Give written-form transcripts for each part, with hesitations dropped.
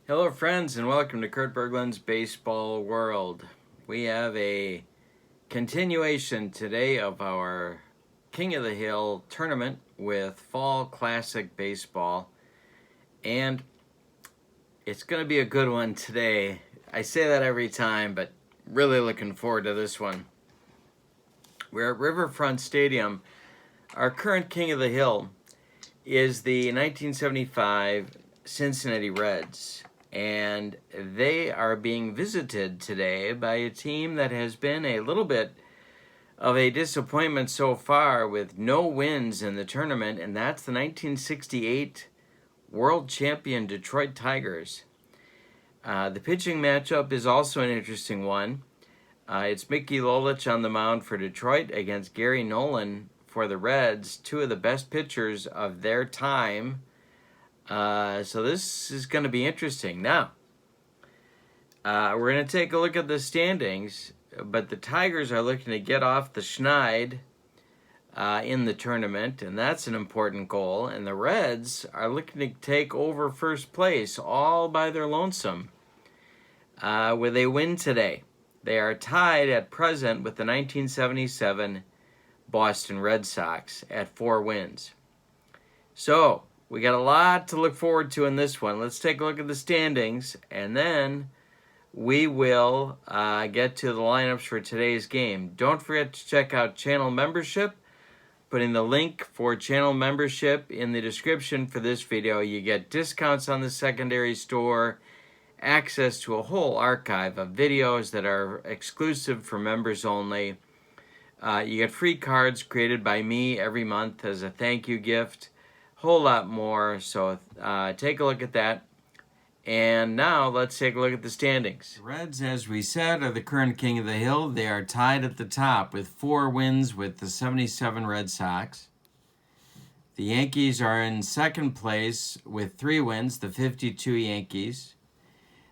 Hello friends and welcome to Kurt Berglund's Baseball World. We have a continuation today of our King of the Hill tournament with Fall Classic Baseball, and it's going to be a good one today. I say that every time, but really looking forward to this one. We're at Riverfront Stadium. Our current King of the Hill is the 1975 Cincinnati Reds, and they are being visited today by a team that has been a little bit of a disappointment so far with no wins in the tournament, and that's the 1968 world champion Detroit Tigers. The pitching matchup is also an interesting one. It's Mickey Lolich on the mound for Detroit against Gary Nolan for the Reds, two of the best pitchers of their time. So this is going to be interesting. Now, we're going to take a look at the standings, but the Tigers are looking to get off the schneid in the tournament, and that's an important goal. And the Reds are looking to take over first place all by their lonesome with a win today. They are tied at present with the 1977 Boston Red Sox at 4 wins. So, we got a lot to look forward to in this one. Let's take a look at the standings, and then we will get to the lineups for today's game. Don't forget to check out channel membership. Putting the link for channel membership in the description for this video. You get discounts on the secondary store, access to a whole archive of videos that are exclusive for members only. You get free cards created by me every month as a thank you gift. Whole lot more, so take a look at that. And now let's take a look at the standings. The Reds, as we said, are the current King of the Hill. They are tied at the top with 4 wins with the 77 Red Sox. The Yankees are in second place with 3 wins, the 52 Yankees.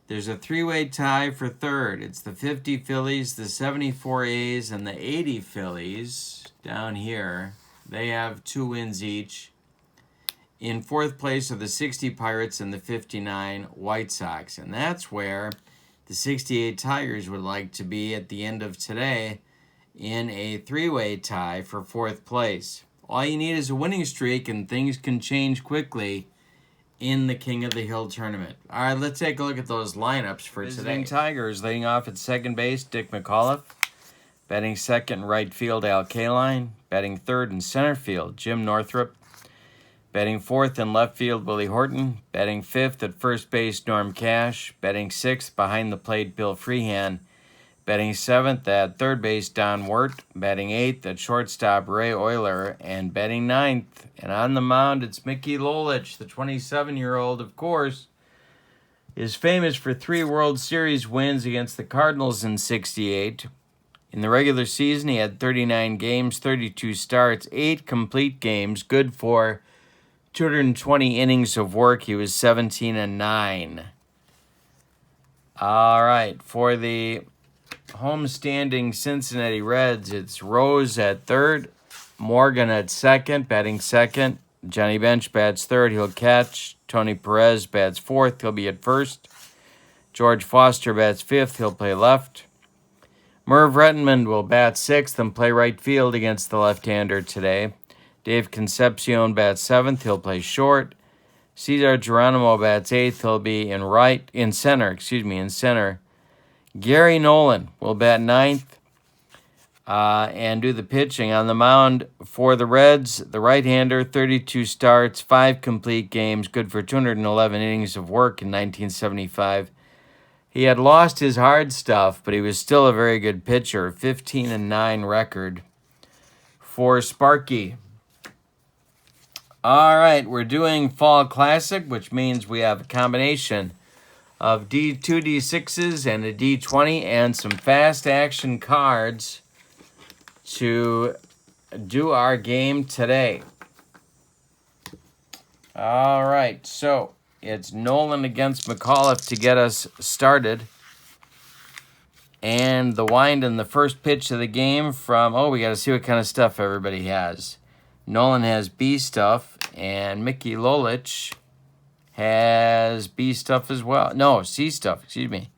There's a 3-way tie for third. It's the 50 Phillies, the 74 A's, and the 80 Phillies down here. They have 2 wins each. In fourth place are the 60 Pirates and the 59 White Sox. And that's where the 68 Tigers would like to be at the end of today in a 3-way tie for fourth place. All you need is a winning streak, and things can change quickly in the King of the Hill tournament. All right, let's take a look at those lineups for today. Tigers leading off at second base, Dick McAuliffe. Batting second in right field, Al Kaline. Batting third in center field, Jim Northrup. Batting fourth in left field, Willie Horton. Batting fifth at first base, Norm Cash. Batting sixth behind the plate, Bill Freehan. Batting seventh at third base, Don Wirt. Batting eighth at shortstop, Ray Euler. And batting ninth, and on the mound, it's Mickey Lolich, the 27-year-old, of course, is famous for 3 World Series wins against the Cardinals in '68. In the regular season, he had 39 games, 32 starts, 8 complete games, good for 220 innings of work. He was 17-9. All right, for the homestanding Cincinnati Reds, it's Rose at third, Morgan at second, batting second. Johnny Bench bats third, he'll catch. Tony Perez bats fourth, he'll be at first. George Foster bats fifth, he'll play left. Merv Rettenmund will bat sixth and play right field against the left-hander today. Dave Concepcion bats seventh, he'll play short. Cesar Geronimo bats eighth, he'll be in center. Gary Nolan will bat ninth and do the pitching. On the mound for the Reds, the right-hander, 32 starts, 5 complete games, good for 211 innings of work in 1975. He had lost his hard stuff, but he was still a very good pitcher. 15-9 record for Sparky. All right, we're doing Fall Classic, which means we have a combination of two D6s and a D20 and some fast action cards to do our game today. All right, so it's Nolan against McAuliffe to get us started. And the wind and the first pitch of the game from, we got to see what kind of stuff everybody has. Nolan has B stuff, and Mickey Lolich has B stuff as well. No, C stuff, excuse me.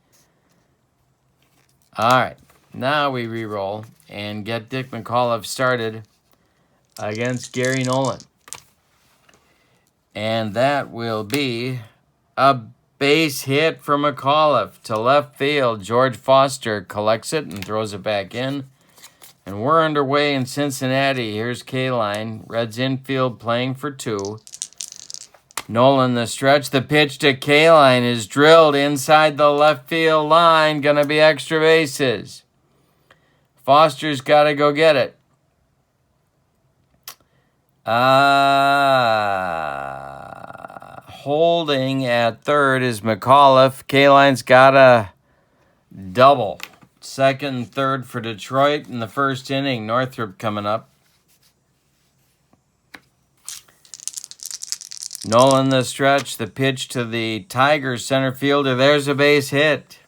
All right, now we re-roll and get Dick McAuliffe started against Gary Nolan. And that will be a base hit for McAuliffe to left field. George Foster collects it and throws it back in. And we're underway in Cincinnati. Here's K-Line. Reds infield playing for 2. Nolan the stretch. The pitch to K-Line is drilled inside the left field line. Gonna be extra bases. Foster's got to go get it. Holding at third is McAuliffe. K-Line's got a double. Second and third for Detroit in the first inning. Northrop coming up. Nolan the stretch. The pitch to the Tigers center fielder. There's a base hit.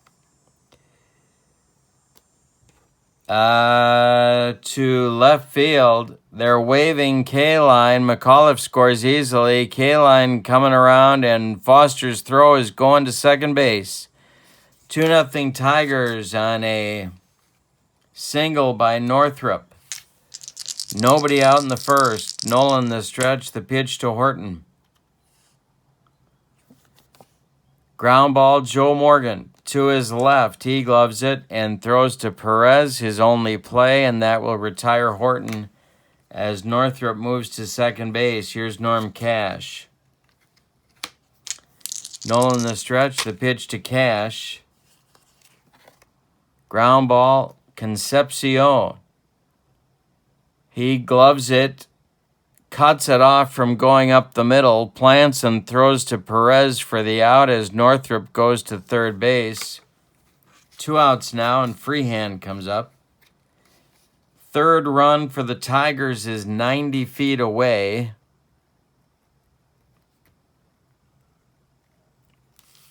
To left field. They're waving K-Line. McAuliffe scores easily. K-Line coming around, and Foster's throw is going to second base. 2-0 Tigers on a single by Northrop. Nobody out in the first. Nolan the stretch. The pitch to Horton. Ground ball, Joe Morgan. To his left, he gloves it and throws to Perez, his only play, and that will retire Horton as Northrop moves to second base. Here's Norm Cash. Nolan the stretch, the pitch to Cash. Ground ball, Concepcion. He gloves it, cuts it off from going up the middle, plants and throws to Perez for the out as Northrop goes to third base. 2 outs now, and Freehand comes up. Third run for the Tigers is 90 feet away.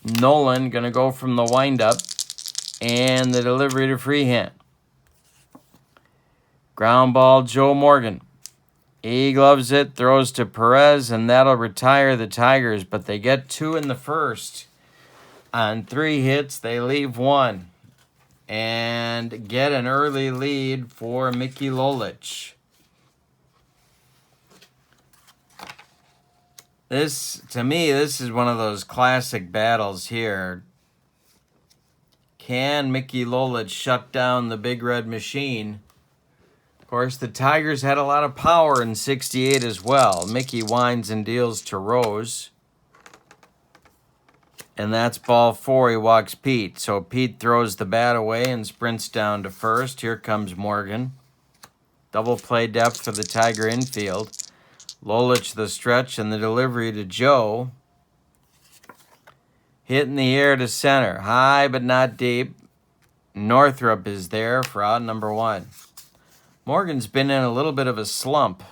Nolan going to go from the windup and the delivery to Freehand. Ground ball, Joe Morgan. He gloves it, throws to Perez, and that'll retire the Tigers. But they get 2 in the first. On 3 hits, they leave 1. And get an early lead for Mickey Lolich. To me, this is one of those classic battles here. Can Mickey Lolich shut down the Big Red Machine? Of course, the Tigers had a lot of power in '68 as well. Mickey winds and deals to Rose. And that's ball 4. He walks Pete. So Pete throws the bat away and sprints down to first. Here comes Morgan. Double play depth for the Tiger infield. Lolich the stretch and the delivery to Joe. Hit in the air to center. High but not deep. Northrop is there for out number 1. Morgan's been in a little bit of a slump.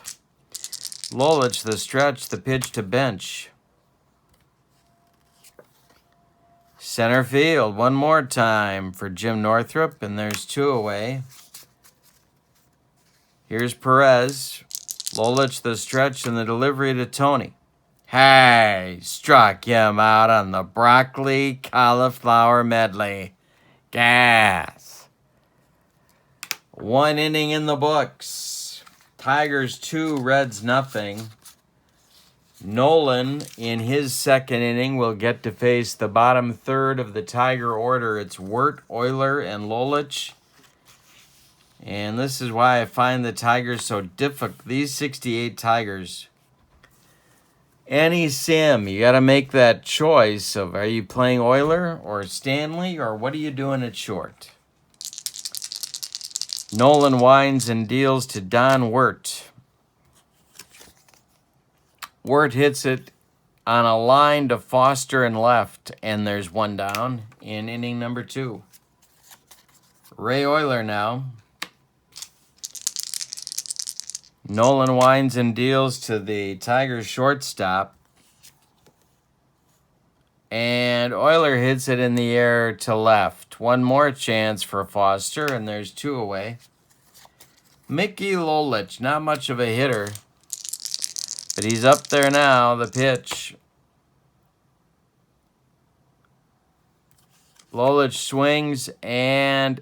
Lolich the stretch, the pitch to Bench. Center field, one more time for Jim Northrop, and there's 2 away. Here's Perez. Lolich the stretch and the delivery to Tony. Hey, struck him out on the broccoli cauliflower medley. Gas. 1 inning in the books. Tigers 2, Reds nothing. Nolan, in his second inning, will get to face the bottom third of the Tiger order. It's Wirt, Euler, and Lolich. And this is why I find the Tigers so difficult. These 68 Tigers. Any sim, you got to make that choice of are you playing Euler or Stanley or what are you doing at short? Nolan winds and deals to Don Wirt. Wirt hits it on a line to Foster and left, and there's 1 down in inning number 2. Ray Euler now. Nolan winds and deals to the Tigers shortstop. And Euler hits it in the air to left. 1 more chance for Foster, and there's 2 away. Mickey Lolich, not much of a hitter. But he's up there now, the pitch. Lolich swings and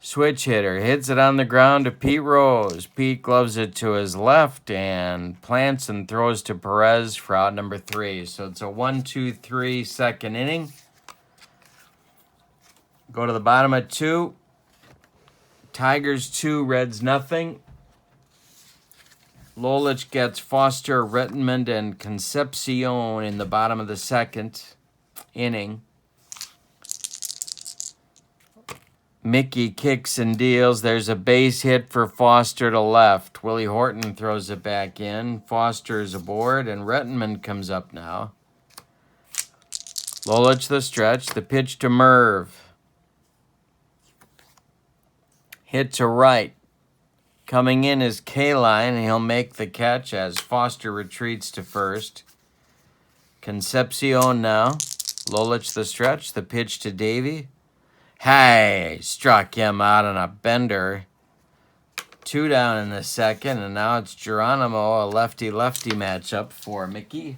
switch hitter. Hits it on the ground to Pete Rose. Pete gloves it to his left and plants and throws to Perez for out number 3. So it's a 1-2-3 second inning. Go to the bottom of 2. Tigers 2, Reds nothing. Lolich gets Foster, Rettenmund, and Concepcion in the bottom of the second inning. Mickey kicks and deals. There's a base hit for Foster to left. Willie Horton throws it back in. Foster's aboard, and Rettenmund comes up now. Lolich the stretch. The pitch to Merv. Hit to right. Coming in is K-Line, and he'll make the catch as Foster retreats to first. Concepcion now. Lolich the stretch. The pitch to Davey. Hey, struck him out on a bender. 2 down in the second, and now it's Geronimo, a lefty-lefty matchup for Mickey.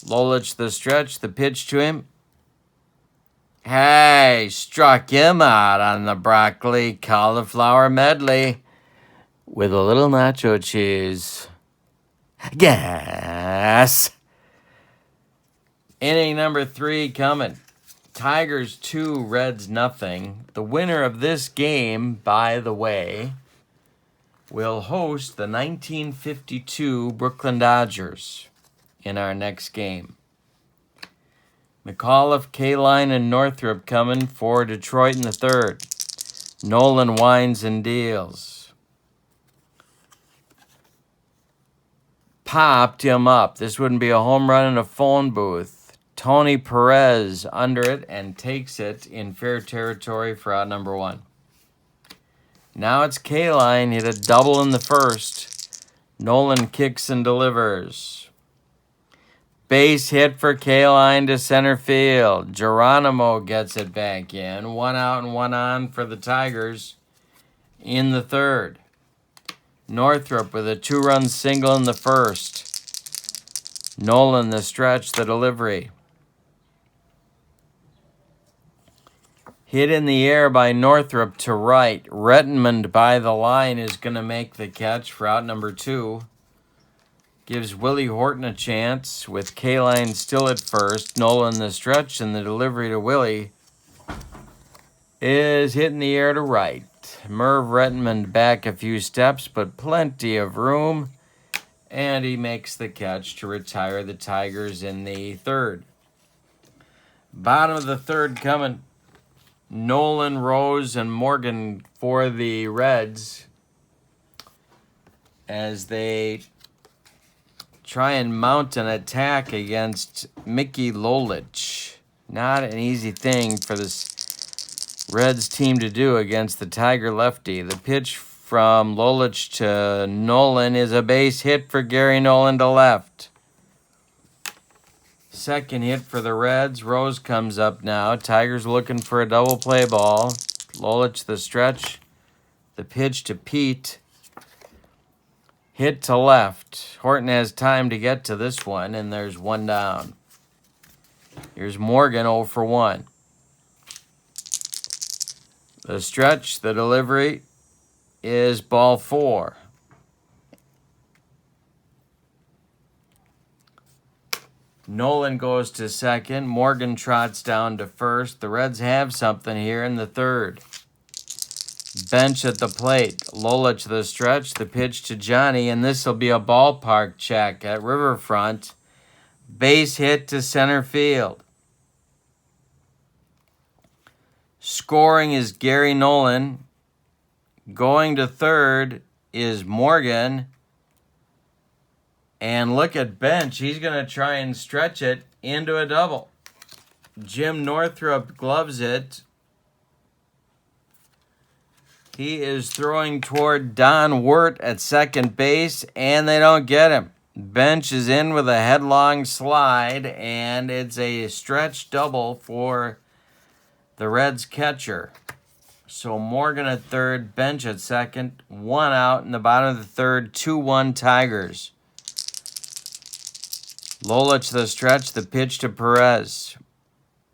Lolich the stretch, the pitch to him. Hey, struck him out on the broccoli cauliflower medley with a little nacho cheese. Yes! Inning number 3 coming. Tigers 2, Reds nothing. The winner of this game, by the way, will host the 1952 Brooklyn Dodgers in our next game. McAuliffe, K-Line, and Northrop coming for Detroit in the 3rd. Nolan winds and deals. Popped him up. This wouldn't be a home run in a phone booth. Tony Perez under it and takes it in fair territory for out number 1. Now it's K-Line, hit a double in the 1st. Nolan kicks and delivers. Base hit for K-Line to center field. Geronimo gets it back in. 1 out and 1 on for the Tigers in the 3rd. Northrop with a 2-run single in the 1st. Nolan the stretch, the delivery. Hit in the air by Northrop to right. Rettenmund by the line is going to make the catch for out number 2. Gives Willie Horton a chance with K-Line still at first. Nolan the stretch, and the delivery to Willie is hit in the air to right. Merv Rettenmund back a few steps, but plenty of room. And he makes the catch to retire the Tigers in the 3rd. Bottom of the 3rd coming. Nolan, Rose, and Morgan for the Reds as they try and mount an attack against Mickey Lolich. Not an easy thing for this Reds team to do against the Tiger lefty. The pitch from Lolich to Nolan is a base hit for Gary Nolan to left. Second hit for the Reds. Rose comes up now. Tigers looking for a double play ball. Lolich the stretch. The pitch to Pete. Hit to left. Horton has time to get to this one, and there's 1 down. Here's Morgan 0 for 1. The stretch, the delivery is ball 4. Nolan goes to second. Morgan trots down to first. The Reds have something here in the 3rd. Bench at the plate. Lolich the stretch. The pitch to Johnny. And this will be a ballpark check at Riverfront. Base hit to center field. Scoring is Gary Nolan. Going to 3rd is Morgan. And look at Bench. He's going to try and stretch it into a double. Jim Northrop gloves it. He is throwing toward Don Wirt at second base, and they don't get him. Bench is in with a headlong slide, and it's a stretch double for the Reds catcher. So Morgan at 3rd, Bench at 2nd, 1 out in the bottom of the 3rd, 2-1 Tigers. Lolich the stretch, the pitch to Perez.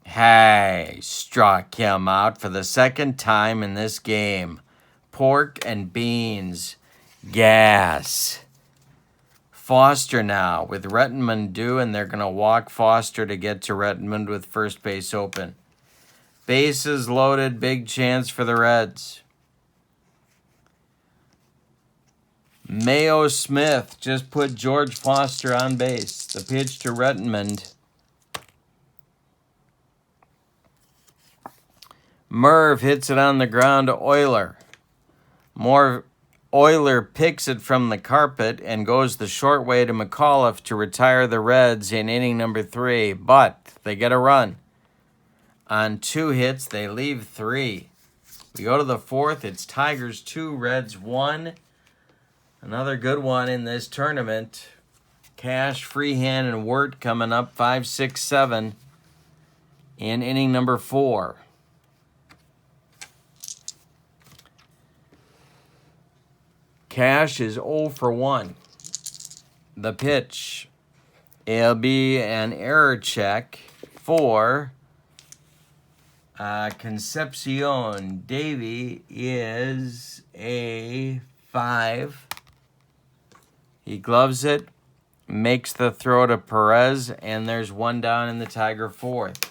Hey, struck him out for the second time in this game. Pork and beans. Gas. Foster now with Rettenmund due, and they're going to walk Foster to get to Rettenmund with first base open. Bases loaded, big chance for the Reds. Mayo Smith just put George Foster on base. The pitch to Rettenmund. Merv hits it on the ground to Euler. Euler picks it from the carpet and goes the short way to McAuliffe to retire the Reds in inning number 3. But they get a run. On 2 hits, they leave 3. We go to the 4th. It's Tigers 2, Reds 1. Another good one in this tournament. Cash, Freehand, and Wirt coming up 5, 6, 7 in inning number 4. Cash is 0 for 1. The pitch. It'll be an error check for Concepcion. Davey is a 5. He gloves it, makes the throw to Perez, and there's 1 down in the Tiger 4th.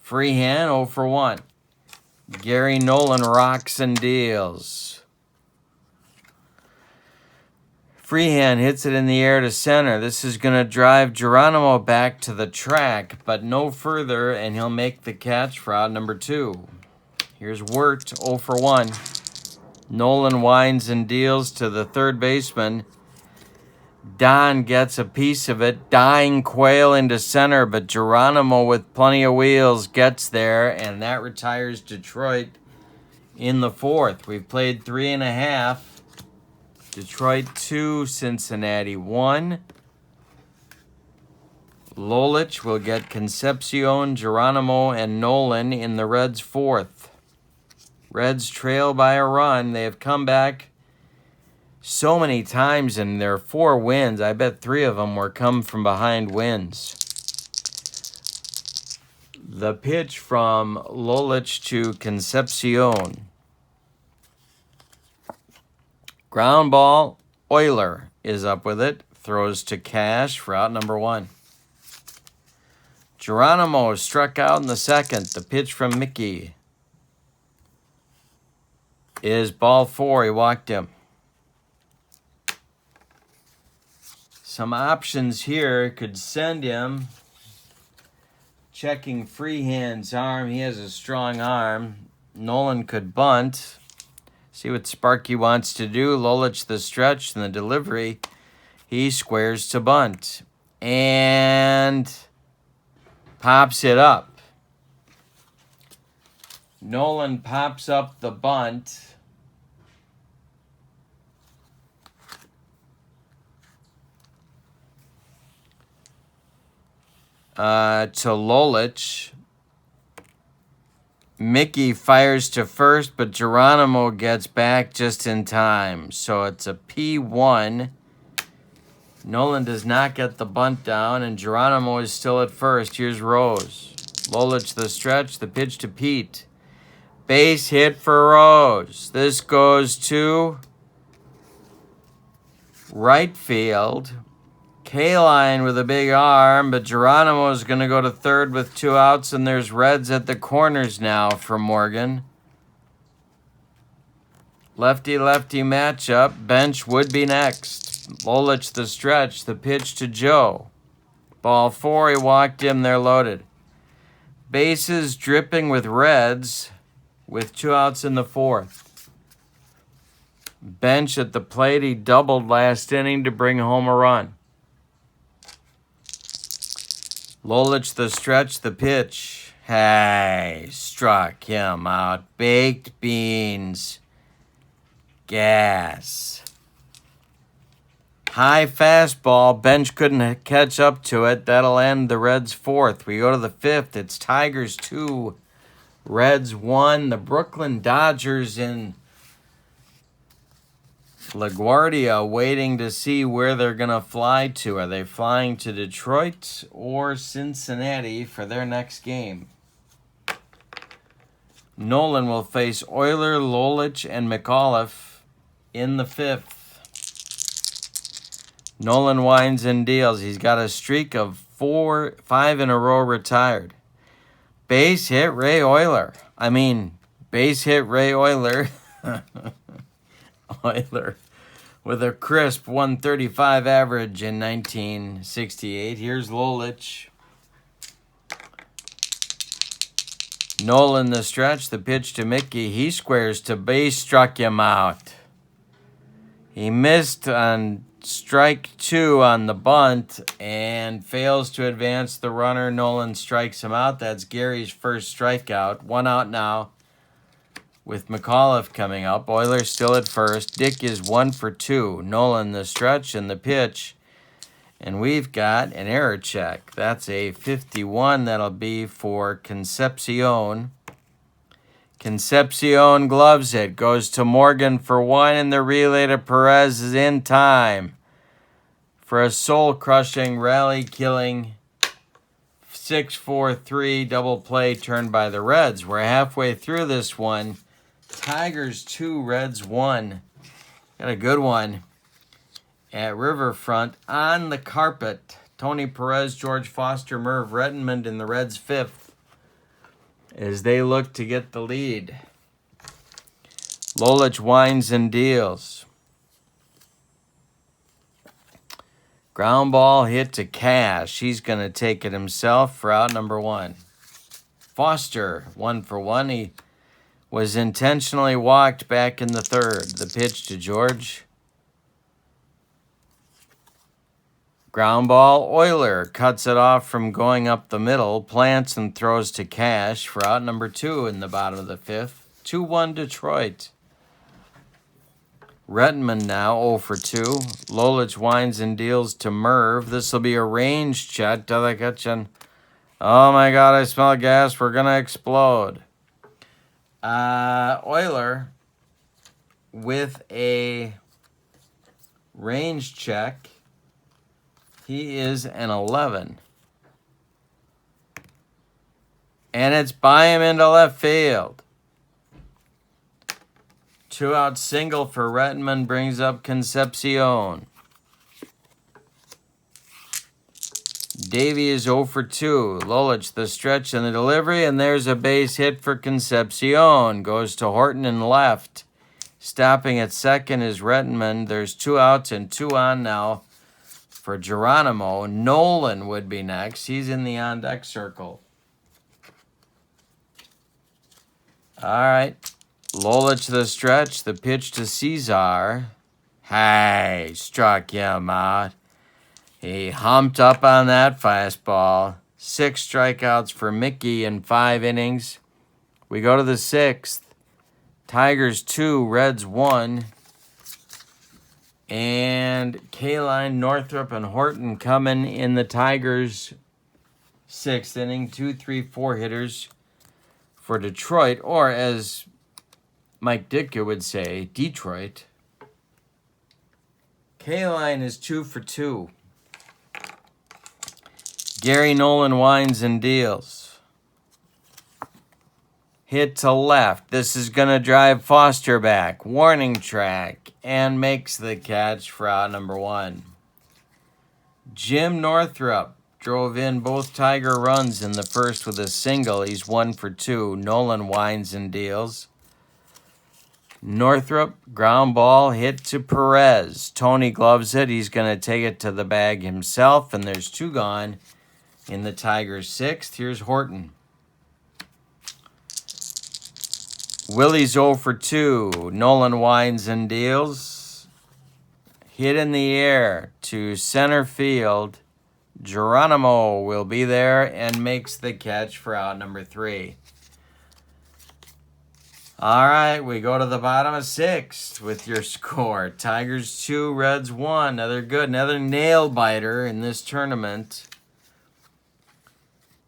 Freehand 0 for 1. Gary Nolan rocks and deals. Freehand hits it in the air to center. This is going to drive Geronimo back to the track, but no further, and he'll make the catch for out number 2. Here's Wirt 0 for 1. Nolan winds and deals to the third baseman. Don gets a piece of it. Dying Quail into center, but Geronimo with plenty of wheels gets there, and that retires Detroit in the 4th. We've played 3.5. Detroit 2, Cincinnati 1. Lolich will get Concepcion, Geronimo, and Nolan in the Reds' 4th. Reds trail by a run. They have come back so many times in their 4 wins. I bet 3 of them were come from behind wins. The pitch from Lolich to Concepcion. Ground ball. Euler is up with it. Throws to Cash for out number 1. Geronimo struck out in the 2nd. The pitch from Mickey is ball 4. He walked him. Some options here could send him. Checking Freehand's arm. He has a strong arm. Nolan could bunt. See what Sparky wants to do. Lolich the stretch and the delivery. He squares to bunt. And pops it up. Nolan pops up the bunt. To Lolich. Mickey fires to first, but Geronimo gets back just in time. So it's a P1. Nolan does not get the bunt down, and Geronimo is still at first. Here's Rose. Lolich the stretch, the pitch to Pete. Base hit for Rose. This goes to right field. K-line with a big arm, but Geronimo is going to go to third with 2 outs, and there's Reds at the corners now for Morgan. Lefty-lefty matchup. Bench would be next. Lolich the stretch, the pitch to Joe. Ball 4, he walked him, they're loaded. Bases dripping with Reds with 2 outs in the 4th. Bench at the plate, he doubled last inning to bring home a run. Lolich the stretch, the pitch. Hey, struck him out. Baked beans. Gas. High fastball. Bench couldn't catch up to it. That'll end the Reds' 4th. We go to the 5th. It's Tigers 2, Reds 1. The Brooklyn Dodgers in LaGuardia waiting to see where they're going to fly to. Are they flying to Detroit or Cincinnati for their next game? Nolan will face Euler, Lolich, and McAuliffe in the 5th. Nolan winds and deals. He's got a streak of 5 in a row retired. Base hit Ray Euler. Base hit Ray Euler. Euler with a crisp 135 average in 1968. Here's Lolich. Nolan the stretch, the pitch to Mickey. He squares to base, struck him out. He missed on strike 2 on the bunt and fails to advance the runner. Nolan strikes him out. That's Gary's first strikeout. 1 out now with McAuliffe coming up. Euler still at first. Dick is 1 for 2. Nolan the stretch and the pitch. And we've got an error check. That's a 51. That'll be for Concepcion. Concepcion gloves it. Goes to Morgan for 1, and the relay to Perez is in time for a soul-crushing, rally-killing 6-4-3 double play turned by the Reds. We're halfway through this one. Tigers 2, Reds 1. Got a good one at Riverfront on the carpet. Tony Perez, George Foster, Merv Rettenmund in the Reds' 5th as they look to get the lead. Lolich winds and deals. Ground ball hit to Cash. He's going to take it himself for out number 1. Foster, 1 for 1. He was intentionally walked back in the 3rd. The pitch to George. Ground ball, Euler cuts it off from going up the middle, plants and throws to Cash for out number 2 in the bottom of the 5th. 2-1 Detroit. Rettenmund now 0 for 2. Lolich winds and deals to Merv. This will be a range shot. Delikachin. Oh my God, I smell gas. We're going to explode. Euler with a range check. He is an 11. And it's by him into left field. 2-out single for Rettenmund brings up Concepcion. Davey is 0 for 2. Lolich the stretch and the delivery, and there's a base hit for Concepcion. Goes to Horton in left. Stopping at second is Rettenmund. There's 2 outs and 2 on now for Geronimo. Nolan would be next. He's in the on-deck circle. All right. Lolich the stretch. The pitch to Cesar. Hey, struck him out. He humped up on that fastball. 6 strikeouts for Mickey in 5 innings. We go to the 6th. Tigers 2, Reds 1. And Kaline, Northrup, and Horton coming in the Tigers' 6th inning. 2, 3, 4 hitters for Detroit, or as Mike Ditka would say, Detroit. Kaline is 2 for 2. Gary Nolan winds and deals. Hit to left. This is going to drive Foster back. Warning track. And makes the catch for out number 1. Jim Northrup drove in both Tiger runs in the first with a single. He's 1 for 2. Nolan winds and deals. Northrup, ground ball, hit to Perez. Tony gloves it. He's going to take it to the bag himself, and there's 2 gone in the Tigers' 6th. Here's Horton. Willie's 0 for 2. Nolan winds and deals. Hit in the air to center field. Geronimo will be there and makes the catch for out number 3. All right, we go to the bottom of 6th with your score. Tigers 2, Reds 1. Another nail biter in this tournament.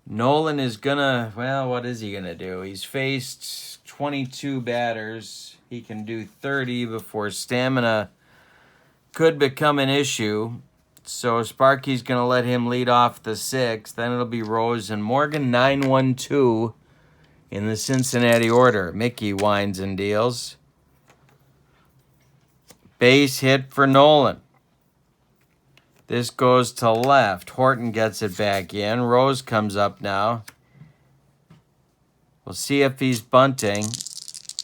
Nolan is gonna, well, what is he gonna do? He's faced 22 batters. He can do 30 before stamina could become an issue. So Sparky's going to let him lead off the 6th. Then it'll be Rose and Morgan, 9-1-2 in the Cincinnati order. Mickey winds and deals. Base hit for Nolan. This goes to left. Horton gets it back in. Rose comes up now. We'll see if he's bunting.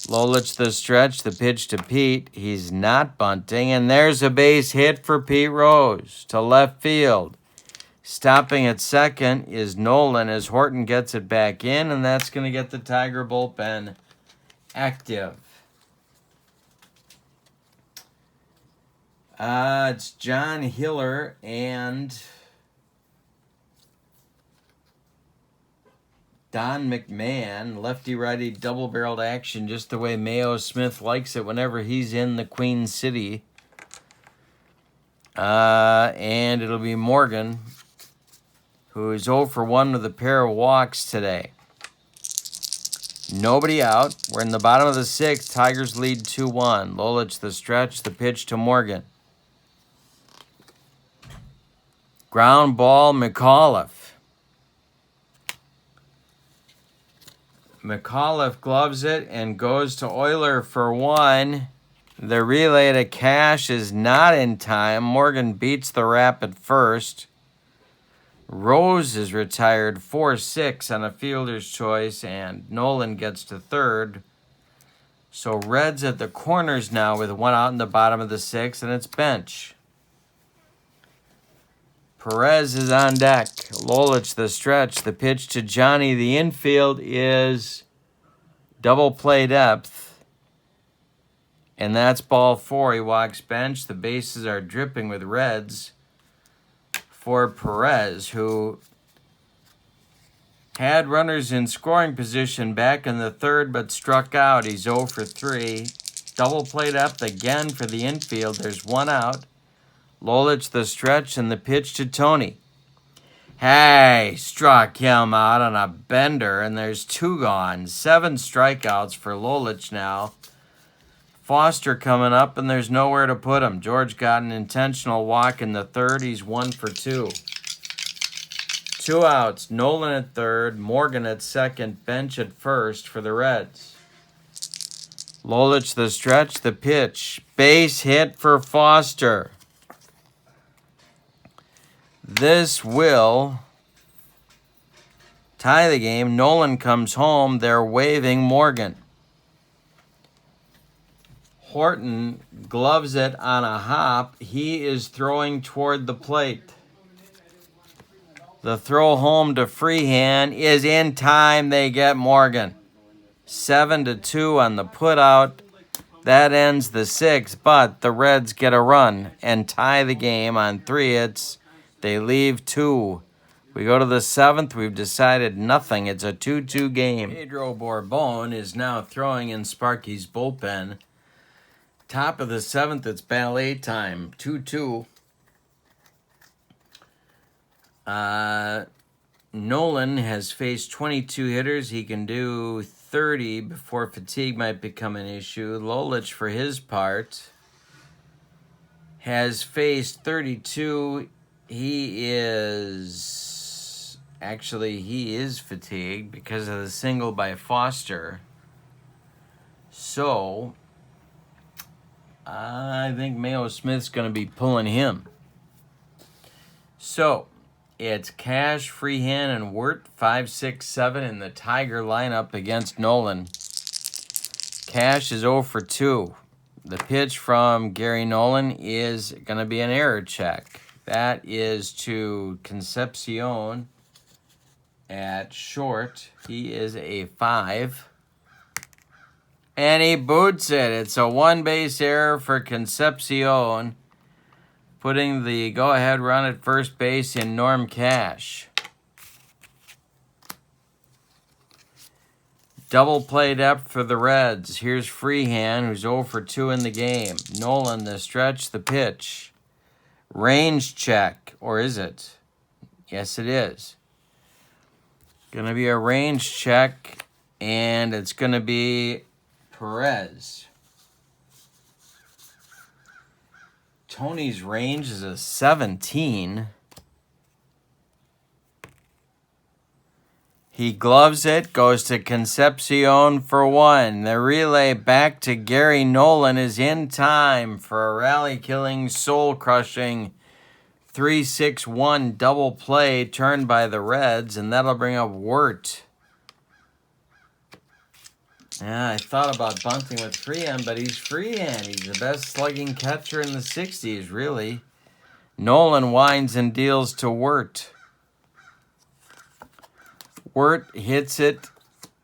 Lolich the stretch, the pitch to Pete. He's not bunting, and there's a base hit for Pete Rose to left field. Stopping at second is Nolan as Horton gets it back in, and that's going to get the Tiger bullpen active. It's John Hiller and Don McMahon, lefty-righty double-barreled action, just the way Mayo Smith likes it whenever he's in the Queen City. And it'll be Morgan, who is 0 for 1 with a pair of walks today. Nobody out. We're in the bottom of the 6th. Tigers lead 2-1. Lolich the stretch, the pitch to Morgan. Ground ball, McAuliffe. McAuliffe gloves it and goes to Euler for 1. The relay to Cash is not in time. Morgan beats the rap at first. Rose is retired 4-6 on a fielder's choice, and Nolan gets to third. So Reds at the corners now with 1 out in the bottom of the 6th, and it's bench. Perez is on deck. Lolich the stretch. The pitch to Johnny. The infield is double play depth. And that's ball 4. He walks bench. The bases are dripping with Reds for Perez, who had runners in scoring position back in the 3rd but struck out. He's 0 for 3. Double play depth again for the infield. There's 1 out. Lolich the stretch and the pitch to Tony. Hey, struck him out on a bender, and there's 2 gone. 7 strikeouts for Lolich now. Foster coming up, and there's nowhere to put him. George got an intentional walk in the 3rd. He's 1 for 2. 2 outs. Nolan at 3rd, Morgan at 2nd, bench at 1st for the Reds. Lolich the stretch, the pitch. Base hit for Foster. This will tie the game. Nolan comes home. They're waving Morgan. Horton gloves it on a hop. He is throwing toward the plate. The throw home to Freehand is in time. They get Morgan. 7-2 on the putout. That ends the 6th, but the Reds get a run and tie the game on 3 hits. They leave 2. We go to the 7th. We've decided nothing. It's a 2-2 game. Pedro Borbon is now throwing in Sparky's bullpen. Top of the 7th, it's ballet time. 2-2. Nolan has faced 22 hitters. He can do 30 before fatigue might become an issue. Lolich, for his part, has faced 32. He is fatigued because of the single by Foster. So I think Mayo Smith's going to be pulling him. So it's Cash, Freehand, and Wirt, 5, 6, 7 in the Tiger lineup against Nolan. Cash is 0 for 2. The pitch from Gary Nolan is going to be an error check. That is to Concepcion at short. He is a 5. And he boots it. It's a 1-base error for Concepcion, putting the go-ahead run at first base in Norm Cash. Double play depth for the Reds. Here's Freehand, who's 0 for 2 in the game. Nolan, the stretch, the pitch. Range check, or is it? Yes, it is. Going to be a range check, and it's going to be Perez. Tony's range is a 17. He gloves it, goes to Concepcion for 1. The relay back to Gary Nolan is in time for a rally-killing, soul-crushing 3-6-1 double play turned by the Reds, and that'll bring up Wirt. Yeah, I thought about bunting with Freehand, but he's Freehand. He's the best slugging catcher in the 60s, really. Nolan winds and deals to Wirt. Wirt hits it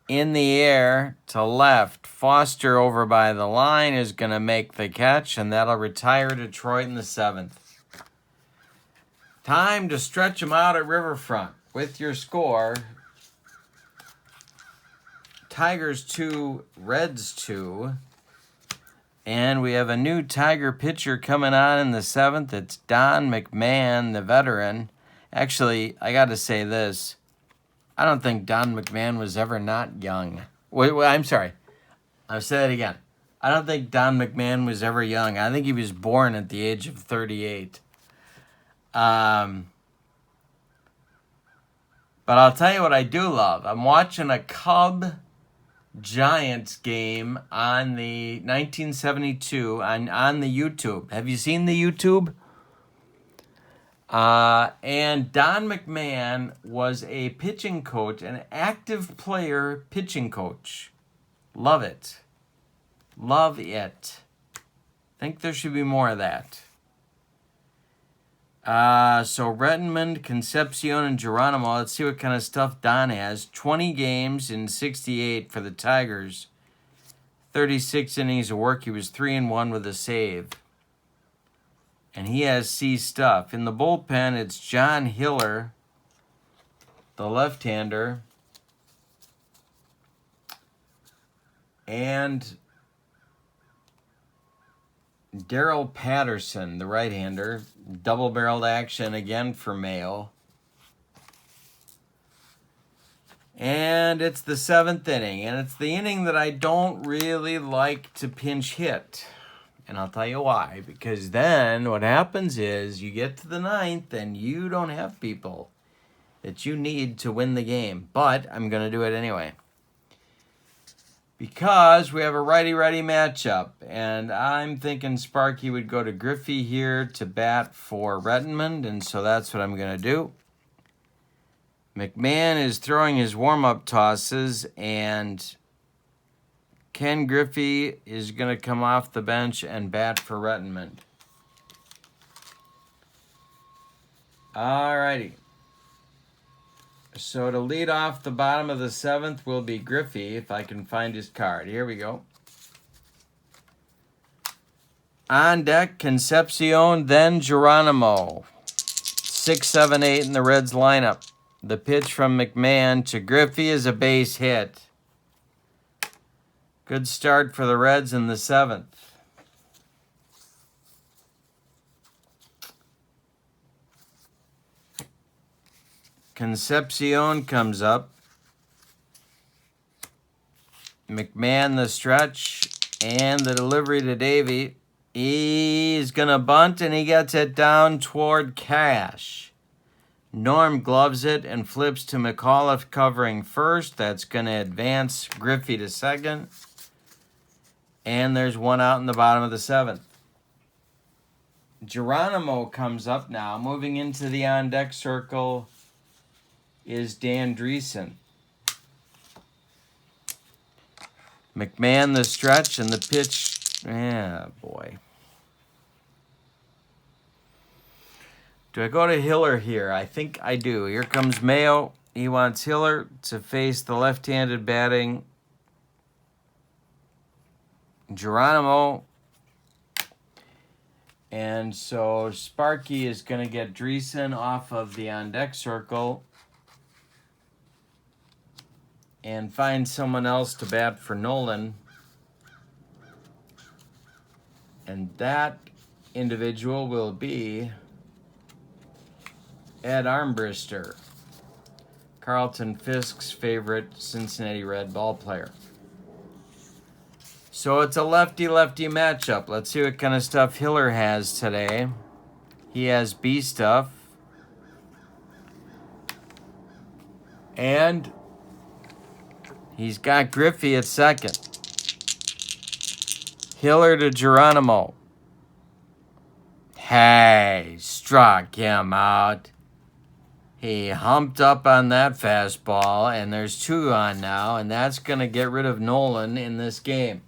in the air to left. Foster over by the line is going to make the catch, and that'll retire Detroit in the 7th. Time to stretch them out at Riverfront with your score. Tigers 2, Reds 2. And we have a new Tiger pitcher coming on in the 7th. It's Don McMahon, the veteran. Actually, I got to say this. I don't think Don McMahon was ever not young. Wait, I'm sorry. I'll say that again. I don't think Don McMahon was ever young. I think he was born at the age of 38. But I'll tell you what I do love. I'm watching a Cub-Giants game on the 1972 on the YouTube. Have you seen the YouTube? And Don McMahon was a pitching coach, an active player pitching coach. Love it. Love it. Think there should be more of that. So Redmond, Concepcion, and Geronimo. Let's see what kind of stuff Don has. 20 games in 68 for the Tigers. 36 innings of work. He was 3-1 with a save. And he has C stuff. In the bullpen, it's John Hiller, the left-hander, and Darrell Patterson, the right-hander. Double-barreled action again for Mayo. And it's the 7th inning, and it's the inning that I don't really like to pinch hit. And I'll tell you why. Because then what happens is you get to the 9th and you don't have people that you need to win the game. But I'm going to do it anyway. Because we have a righty-righty matchup. And I'm thinking Sparky would go to Griffey here to bat for Redmond. And so that's what I'm going to do. McMahon is throwing his warm-up tosses, and Ken Griffey is going to come off the bench and bat for Redmond. Alrighty. So to lead off the bottom of the 7th will be Griffey, if I can find his card. Here we go. On deck, Concepcion, then Geronimo. 6, 7, 8 in the Reds lineup. The pitch from McMahon to Griffey is a base hit. Good start for the Reds in the 7th. Concepcion comes up. McMahon the stretch and the delivery to Davey. He's going to bunt and he gets it down toward Cash. Norm gloves it and flips to McAuliffe covering first. That's going to advance Griffey to second. And there's one out in the bottom of the 7th. Geronimo comes up now. Moving into the on-deck circle is Dan Dreesen. McMahon the stretch and the pitch. Yeah, boy. Do I go to Hiller here? I think I do. Here comes Mayo. He wants Hiller to face the left-handed batting Geronimo. And so Sparky is going to get Dreesen off of the on-deck circle and find someone else to bat for Nolan. And that individual will be Ed Armbrister, Carlton Fisk's favorite Cincinnati Red ball player. So it's a lefty-lefty matchup. Let's see what kind of stuff Hiller has today. He has B stuff. And he's got Griffey at second. Hiller to Geronimo. Hey, struck him out. He humped up on that fastball, and there's 2 on now, and that's going to get rid of Nolan in this game.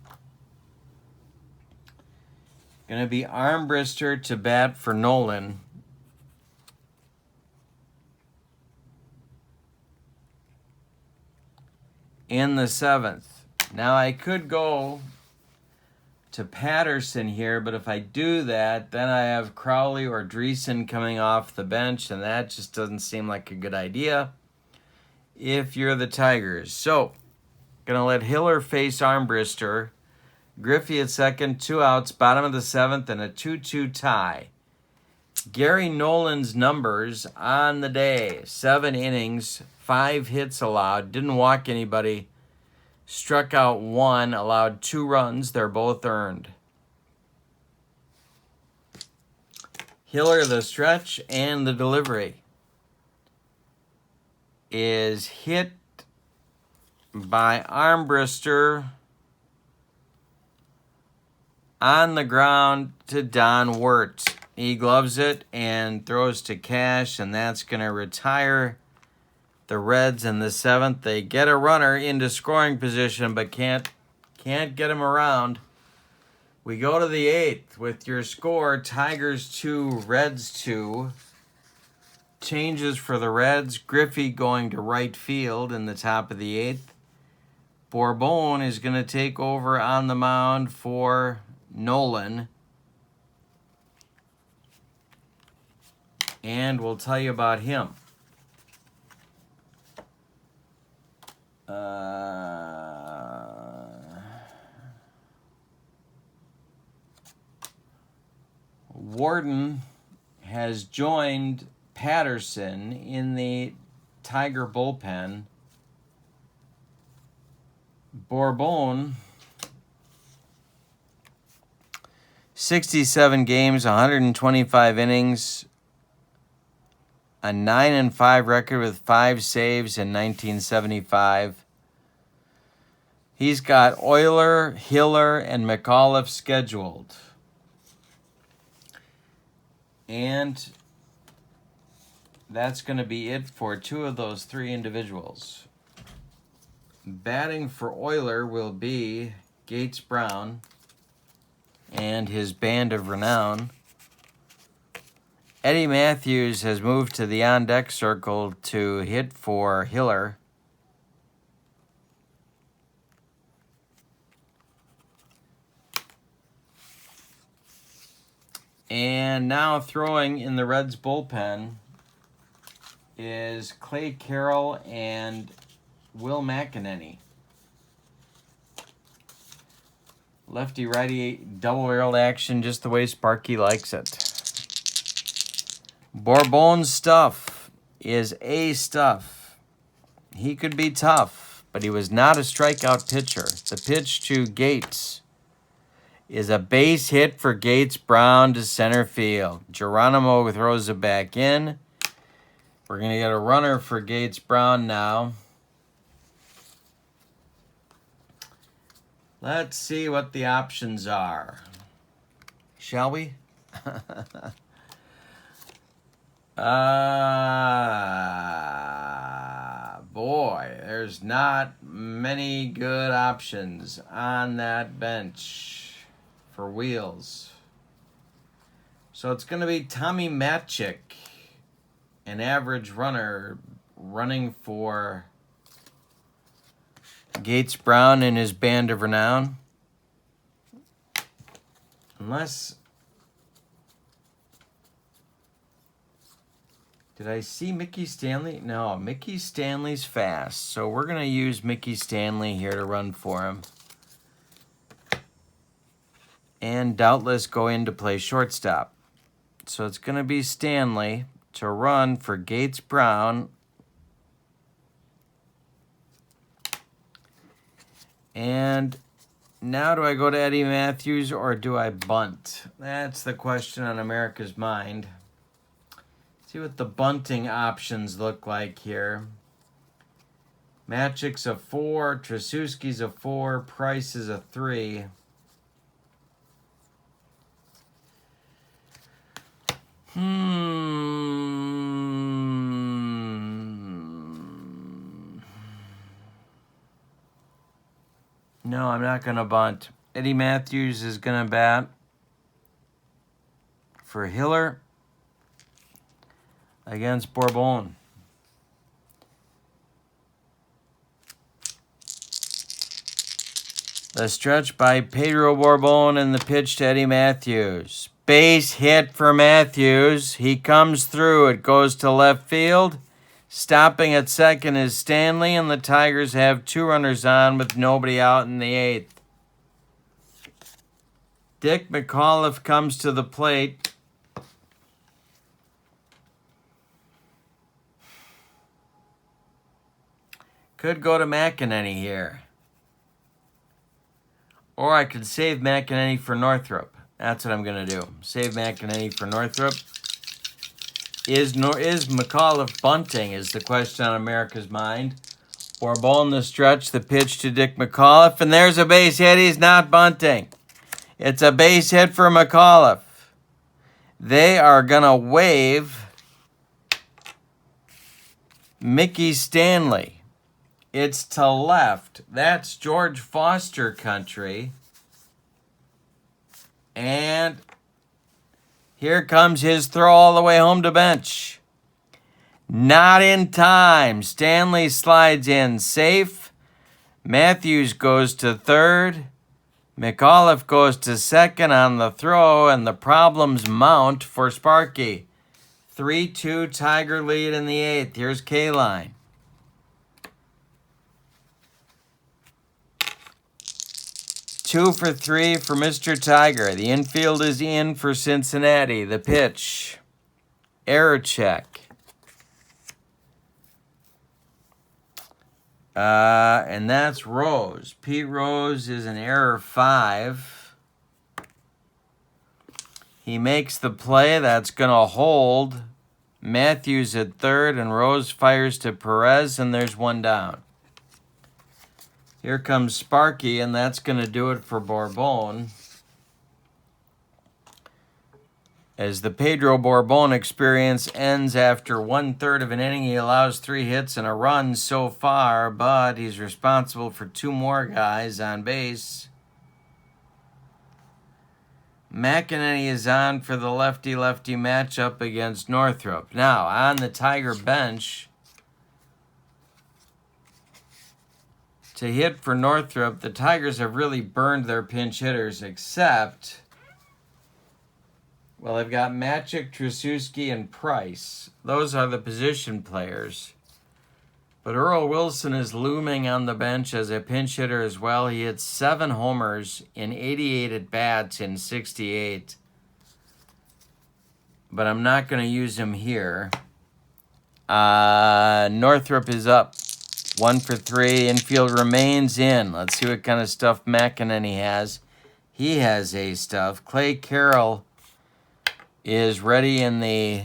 Going to be Armbrister to bat for Nolan. In the 7th. Now I could go to Patterson here, but if I do that, then I have Crowley or Dreesen coming off the bench, and that just doesn't seem like a good idea if you're the Tigers. So, gonna let Hiller face Armbrister. Griffey at second, 2 outs, bottom of the 7th, and a 2-2 tie. Gary Nolan's numbers on the day: 7 innings, 5 hits allowed, didn't walk anybody, struck out 1, allowed 2 runs. They're both earned. Hiller, the stretch and the delivery, is hit by Armbrister on the ground to Don Wirtz. He gloves it and throws to Cash, and that's going to retire the Reds in the 7th. They get a runner into scoring position, but can't get him around. We go to the 8th with your score: Tigers 2, Reds 2. Changes for the Reds: Griffey going to right field in the top of the 8th. Bourbon is going to take over on the mound for Nolan. And we'll tell you about him. Warden has joined Patterson in the Tiger bullpen. Bourbon, 67 games, 125 innings, a 9-5 record with 5 saves in 1975. He's got Euler, Hiller, and McAuliffe scheduled. And that's going to be it for 2 of those 3 individuals. Batting for Euler will be Gates Brown and his band of renown. Eddie Matthews has moved to the on-deck circle to hit for Hiller. And now throwing in the Reds bullpen is Clay Carroll and Will McEnany. Lefty-righty double-barreled action, just the way Sparky likes it. Bourbon's stuff is A stuff. He could be tough, but he was not a strikeout pitcher. The pitch to Gates is a base hit for Gates Brown to center field. Geronimo throws it back in. We're going to get a runner for Gates Brown now. Let's see what the options are. Shall we? Boy, there's not many good options on that bench for Wheels. So it's going to be Tommy Matchik, an average runner, running for Gates Brown and his band of renown. Unless... Did I see Mickey Stanley? No, Mickey Stanley's fast. So we're going to use Mickey Stanley here to run for him. And doubtless go in to play shortstop. So it's going to be Stanley to run for Gates Brown. And Now do I go to Eddie Matthews or do I bunt? That's the question on America's mind. See what the bunting options look like here. Magic's a 4, Trasuski's a 4, Price is a 3. No, I'm not going to bunt. Eddie Matthews is going to bat for Hiller against Bourbon. The stretch by Pedro Bourbon and the pitch to Eddie Matthews. Base hit for Matthews. He comes through. It goes to left field. Stopping at second is Stanley, and the Tigers have 2 runners on with nobody out in the 8th. Dick McAuliffe comes to the plate. Could go to McEnany here. Or I could save McEnany for Northrop. That's what I'm going to do. Save McEnany for Northrop. Is McAuliffe bunting is the question on America's mind. Bourbon the stretch, the pitch to Dick McAuliffe. And there's a base hit. He's not bunting. It's a base hit for McAuliffe. They are going to wave Mickey Stanley. It's to left. That's George Foster country. And here comes his throw all the way home to bench. Not in time. Stanley slides in safe. Matthews goes to third. McAuliffe goes to second on the throw, and the problems mount for Sparky. 3-2 Tiger lead in the 8th. Here's K-Line. Two for 3 for Mr. Tiger. The infield is in for Cincinnati. The pitch. Error check. And that's Rose. Pete Rose is an error 5. He makes the play. That's going to hold. Matthews at third, and Rose fires to Perez, and there's one down. Here comes Sparky, and that's going to do it for Bourbon. As the Pedro Bourbon experience ends after 1/3 of an inning, he allows 3 hits and a run so far, but he's responsible for 2 more guys on base. McEnany is on for the lefty-lefty matchup against Northrop. Now, on the Tiger bench, to hit for Northrop, the Tigers have really burned their pinch hitters, except, well, they've got Magic, Trasuski, and Price. Those are the position players. But Earl Wilson is looming on the bench as a pinch hitter as well. He hit 7 homers in 88 at-bats in 68. But I'm not going to use him here. Northrop is up. 1 for 3. Infield remains in. Let's see what kind of stuff McEnany has. He has A stuff. Clay Carroll is ready in the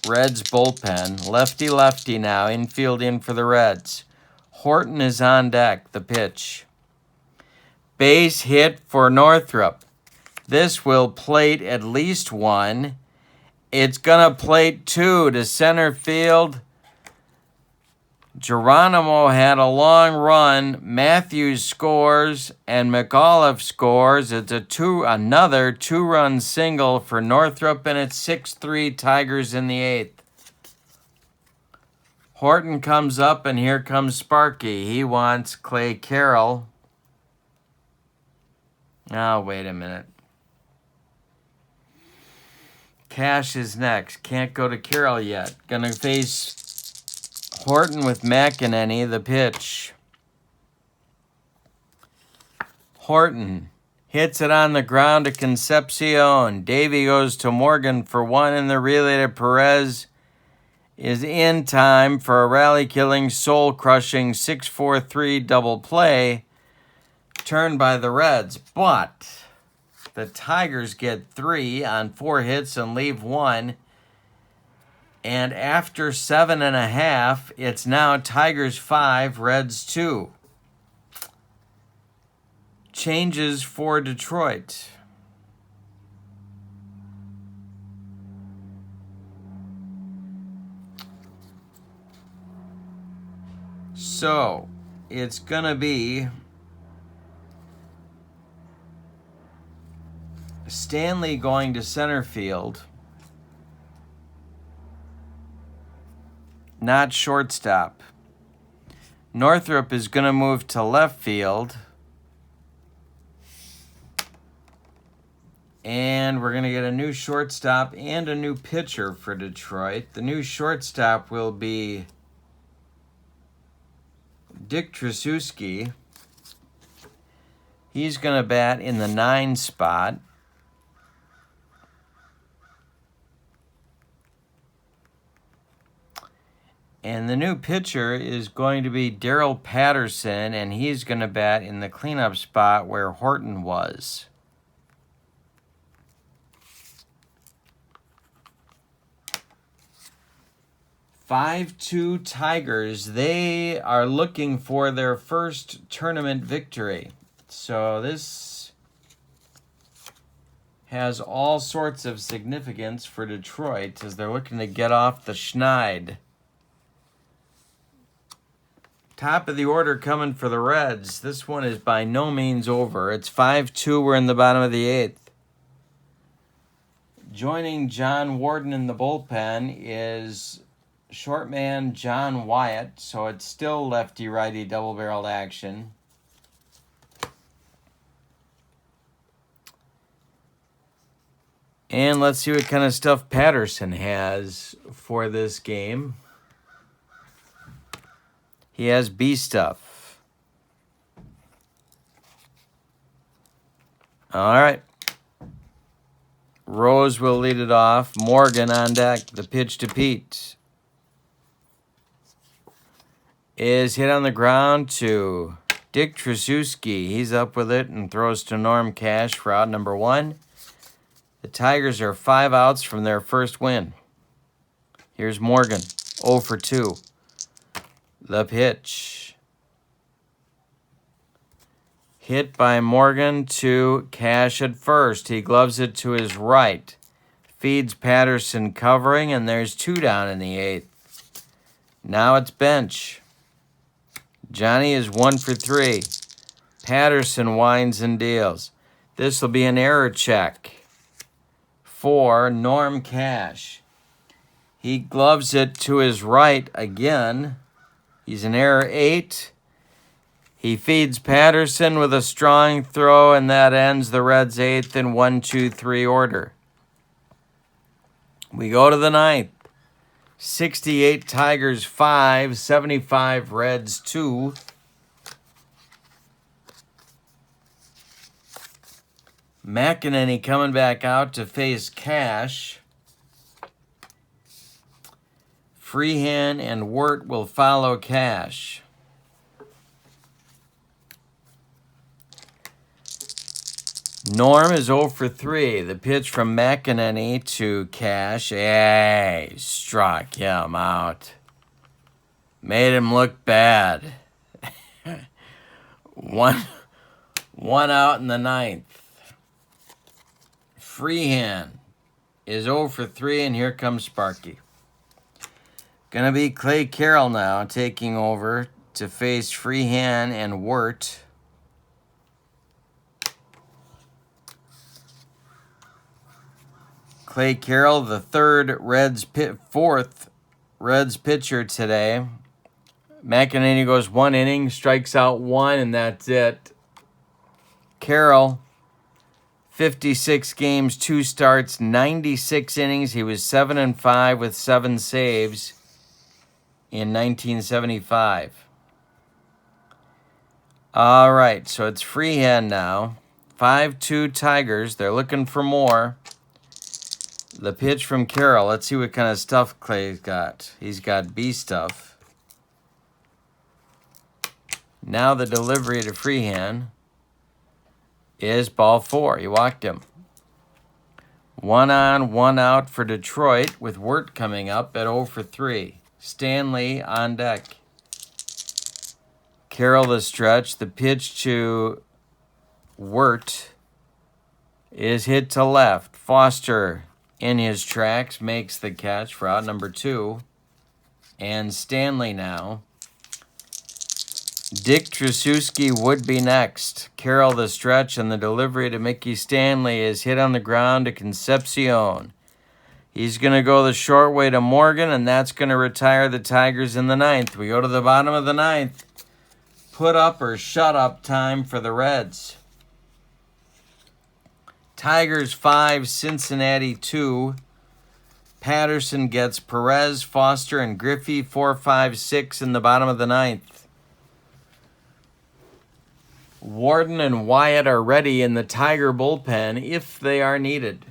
Reds bullpen. Lefty-lefty now. Infield in for the Reds. Horton is on deck. The pitch. Base hit for Northrop. This will plate at least 1. It's going to plate 2 to center field. Geronimo had a long run. Matthews scores and McAuliffe scores. It's another 2-run single for Northrop, and it's 6-3 Tigers in the 8th. Horton comes up, and here comes Sparky. He wants Clay Carroll. Oh, wait a minute. Cash is next. Can't go to Carroll yet. Gonna face Horton with McEnany, the pitch. Horton hits it on the ground to Concepcion. Davey goes to Morgan for 1, and the relay to Perez is in time for a rally-killing, soul-crushing 6-4-3 double play. turn by the Reds, but the Tigers get 3 on 4 hits and leave 1. And after 7.5, it's now Tigers 5, Reds 2. Changes for Detroit. So, it's going to be Stanley going to center field, not shortstop. Northrup is going to move to left field. And we're going to get a new shortstop and a new pitcher for Detroit. The new shortstop will be Dick Tracewski. He's going to bat in the 9 spot. And the new pitcher is going to be Daryl Patterson, and he's going to bat in the cleanup spot where Horton was. 5-2 Tigers. They are looking for their first tournament victory. So this has all sorts of significance for Detroit as they're looking to get off the schneid. Top of the order coming for the Reds. This one is by no means over. It's 5-2. We're in the bottom of the 8th. Joining John Warden in the bullpen is short man John Wyatt, so it's still lefty-righty double-barreled action. And let's see what kind of stuff Patterson has for this game. He has B stuff. All right. Rose will lead it off. Morgan on deck. The pitch to Pete is hit on the ground to Dick Tracewski. He's up with it and throws to Norm Cash for out number 1. The Tigers are 5 outs from their first win. Here's Morgan, 0 for 2. The pitch. Hit by Morgan to Cash at first. He gloves it to his right. Feeds Patterson covering, and there's 2 down in the 8th. Now it's bench. Johnny is 1 for 3. Patterson winds and deals. This will be an error check for Norm Cash. He gloves it to his right again. He's an error 8. He feeds Patterson with a strong throw, and that ends the Reds' 8th in 1-2-3 order. We go to the 9th. 68 Tigers 5, 75 Reds 2. McEnany coming back out to face Cash. Freehan and Wirt will follow Cash. Norm is 0 for 3. The pitch from McEnany to Cash. Hey, struck him out. Made him look bad. One out in the 9th. Freehan is 0 for 3, and here comes Sparky. Gonna be Clay Carroll now taking over to face Freehan and Wirt. Clay Carroll, the fourth Reds pitcher today. McEnany goes 1 inning, strikes out 1, and that's it. Carroll, 56 games, 2 starts, 96 innings. He was 7-5 with 7 saves in 1975. All right, so it's Freehan now. 5-2 Tigers. They're looking for more. The pitch from Carroll. Let's see what kind of stuff Clay's got. He's got B stuff. Now the delivery to Freehan. is ball 4. He walked him. 1 on, 1 out for Detroit with Wirt coming up at 0 for 3. Stanley on deck. Carroll the stretch. The pitch to Wirt is hit to left. Foster in his tracks makes the catch for out number 2. And Stanley now. Dick Tracewski would be next. Carroll the stretch, and the delivery to Mickey Stanley is hit on the ground to Concepcion. He's going to go the short way to Morgan, and that's going to retire the Tigers in the 9th. We go to the bottom of the 9th. Put up or shut up time for the Reds. Tigers 5, Cincinnati 2. Patterson gets Perez, Foster, and Griffey 4, 5, 6 in the bottom of the 9th. Warden and Wyatt are ready in the Tiger bullpen if they are needed.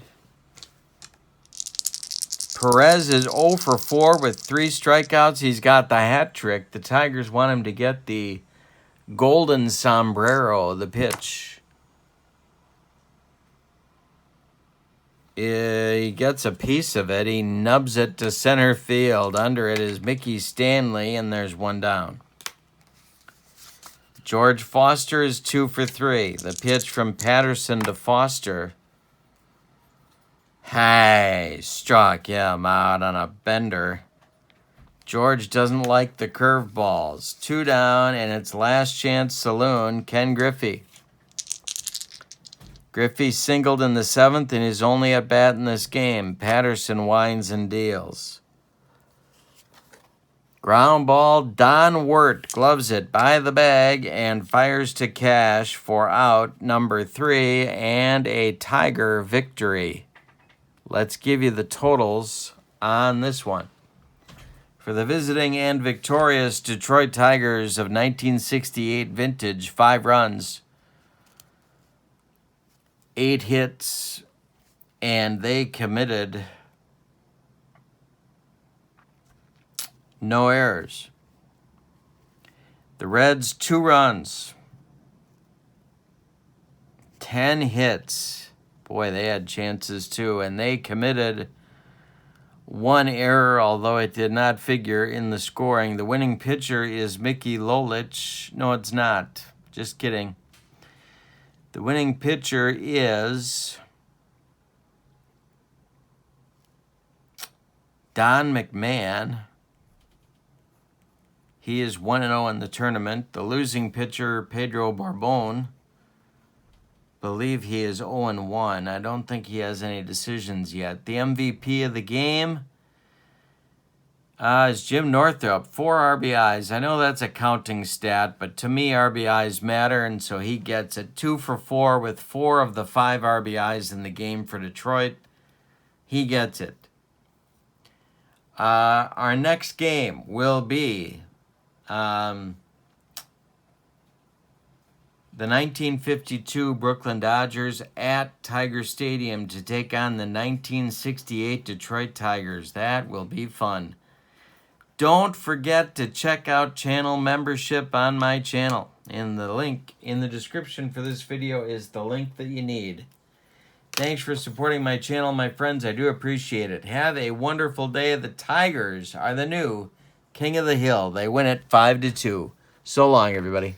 Perez is 0 for 4 with 3 strikeouts. He's got the hat trick. The Tigers want him to get the golden sombrero, the pitch. He gets a piece of it. He nubs it to center field. Under it is Mickey Stanley, and there's 1 down. George Foster is 2 for 3. The pitch from Patterson to Foster. Hey, struck him out on a bender. George doesn't like the curveballs. 2 down, and it's last chance saloon, Ken Griffey. Griffey singled in the 7th and is only at bat in this game. Patterson winds and deals. Ground ball, Don Wirt gloves it by the bag and fires to Cash for out number 3 and a Tiger victory. Let's give you the totals on this one. For the visiting and victorious Detroit Tigers of 1968 vintage, 5 runs, 8 hits, and they committed no errors. The Reds, 2 runs, 10 hits. Boy, they had chances too, and they committed 1 error, although it did not figure in the scoring. The winning pitcher is Mickey Lolich. No, it's not. Just kidding. The winning pitcher is Don McMahon. He is 1-0 in the tournament. The losing pitcher, Pedro Barbone, believe he is 0-1. I don't think he has any decisions yet. The MVP of the game is Jim Northrup, 4 RBIs. I know that's a counting stat, but to me, RBIs matter, and so he gets it. 2 for 4 with 4 of the 5 RBIs in the game for Detroit. He gets it. Our next game will be the 1952 Brooklyn Dodgers at Tiger Stadium to take on the 1968 Detroit Tigers. That will be fun. Don't forget to check out channel membership on my channel. And the link in the description for this video is the link that you need. Thanks for supporting my channel, my friends. I do appreciate it. Have a wonderful day. The Tigers are the new King of the Hill. They win it 5-2. So long, everybody.